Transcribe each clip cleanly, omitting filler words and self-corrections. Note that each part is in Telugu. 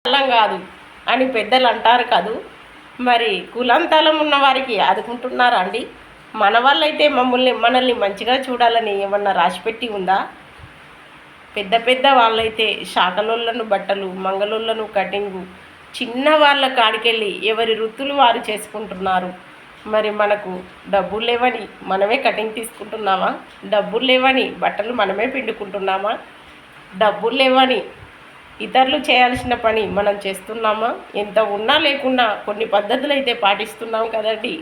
కులం కాదు అని పెద్దలు అంటారు కాదు. మరి కులం తలం ఉన్న వారికి ఆదుకుంటున్నారా అండి? మన వాళ్ళైతే మనల్ని మంచిగా చూడాలని ఏమన్నా రాసిపెట్టి ఉందా? పెద్ద పెద్ద వాళ్ళైతే శాఖలోళ్ళను బట్టలు, మంగళోళ్ళను కటింగు, చిన్న వాళ్ళ కాడికెళ్ళి ఎవరి వృత్తులు వారు చేసుకుంటున్నారు. మరి మనకు డబ్బులు లేవని మనమే కటింగ్ తీసుకుంటున్నామా? డబ్బులు లేవని బట్టలు మనమే పిండుకుంటున్నామా? డబ్బులు లేవని ఇతరులు చేయాల్సిన పని మనం చేస్తున్నామా? ఎంత ఉన్నా లేకున్నా కొన్ని పద్ధతులు అయితే పాటిస్తున్నాం కదండి.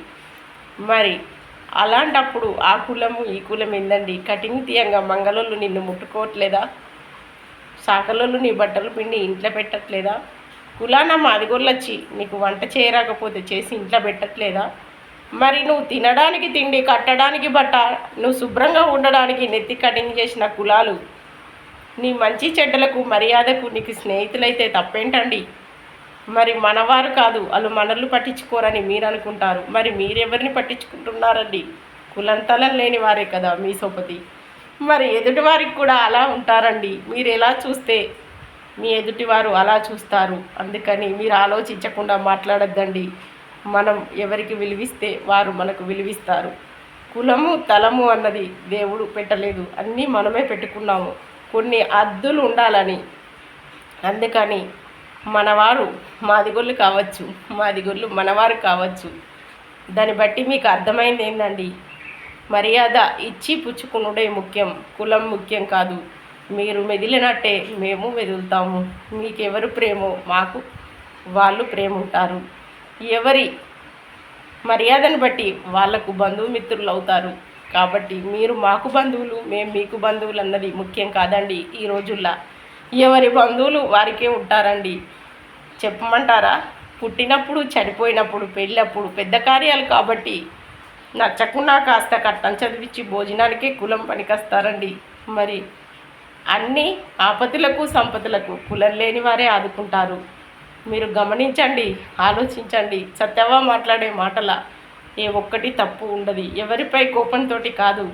మరి అలాంటప్పుడు ఆ కులము ఈ కులం ఏందండి? కటింగ్ తీయంగా మంగళోళ్ళు నిన్ను ముట్టుకోవట్లేదా? శాఖలోళ్ళు నీ బట్టలు పిండి ఇంట్లో పెట్టట్లేదా? కులాన మాదిగోళ్ళొచ్చి నీకు వంట చేయరాకపోతే చేసి ఇంట్లో పెట్టట్లేదా? మరి నువ్వు తినడానికి తిండి, కట్టడానికి బట్ట, నువ్వు శుభ్రంగా ఉండడానికి నెత్తి కటింగ్ చేసిన కులాలు నీ మంచి చెడ్డలకు మర్యాదకు నీకు స్నేహితులైతే తప్పేంటండి? మరి మనవారు కాదు, వాళ్ళు మనల్ని పట్టించుకోరని మీరు అనుకుంటారు. మరి మీరెవరిని పట్టించుకుంటున్నారండి? కులంతలం లేని వారే కదా మీ సోపతి. మరి ఎదుటివారికి కూడా అలా ఉంటారండి. మీరు ఎలా చూస్తే మీ ఎదుటివారు అలా చూస్తారు. అందుకని మీరు ఆలోచించకుండా మాట్లాడొద్దండి. మనం ఎవరికి విలువిస్తే వారు మనకు విలువిస్తారు. కులము తలము అన్నది దేవుడు పెట్టలేదు, అన్నీ మనమే పెట్టుకున్నాము. కొన్ని హద్దులు ఉండాలని. అందుకని మనవారు మాదిగొళ్ళు కావచ్చు, మాదిగొళ్ళు మనవారు కావచ్చు. దాన్ని బట్టి మీకు అర్థమైంది ఏందండి? మర్యాద ఇచ్చి పుచ్చుకునుడే ముఖ్యం, కులం ముఖ్యం కాదు. మీరు మెదిలినట్టే మేము మెదులుతాము. మీకెవరు ప్రేమో మాకు వాళ్ళు ప్రేమ ఉంటారు. ఎవరి మర్యాదను బట్టి వాళ్లకు బంధుమిత్రులు అవుతారు. కాబట్టి మీరు మాకు బంధువులు, మేము మీకు బంధువులు అన్నది ముఖ్యం కాదండి. ఈ రోజుల్లో ఎవరి బంధువులు వారికే ఉంటారండి. చెప్పమంటారా? పుట్టినప్పుడు, చనిపోయినప్పుడు, పెళ్ళప్పుడు, పెద్ద కార్యాలు కాబట్టి నచ్చకున్నా కాస్త కట్టం చదివించి భోజనానికే కులం పనికొస్తారండి. మరి అన్ని ఆపదలకు సంపదలకు కులం లేని వారే ఆదుకుంటారు. మీరు గమనించండి, ఆలోచించండి. సత్యవా మాట్లాడే మాటల ఏ ఒక్కటి తప్పు ఉండదు. ఎవరిపై కోపంతో కాదు,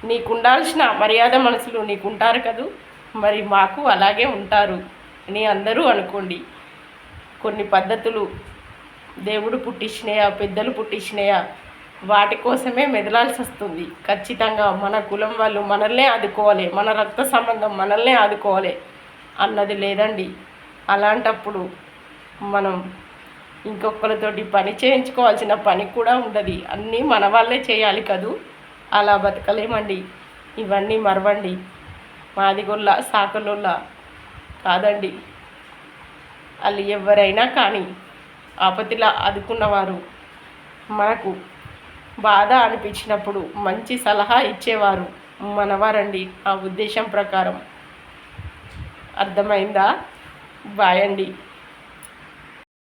నీకుండాల్సిన మర్యాద మనసులు నీకుంటారు కదూ, మరి మాకు అలాగే ఉంటారు అని అందరూ అనుకోండి. కొన్ని పద్ధతులు దేవుడు పుట్టించినయా, పెద్దలు పుట్టించినయా, వాటి కోసమే మెదలాల్సి వస్తుంది. ఖచ్చితంగా మన కులం వాళ్ళు మనల్నే ఆదుకోవాలి, మన రక్త సంబంధం మనల్నే ఆదుకోవాలి అన్నది లేదండి. అలాంటప్పుడు మనం ఇంకొకరితోటి పని చేయించుకోవాల్సిన పని కూడా ఉండదు. అన్నీ మన వాళ్ళే చేయాలి కదూ. అలా బతకలేమండి. ఇవన్నీ మరవండి. మాదిగొల్ల శాఖలోళ్ళ కాదండి. వాళ్ళు ఎవరైనా కానీ ఆపతిలా ఆదుకున్నవారు, మనకు బాధ అనిపించినప్పుడు మంచి సలహా ఇచ్చేవారు మనవారండి. ఆ ఉద్దేశం ప్రకారం అర్థమైందా? బాయ్ అండి.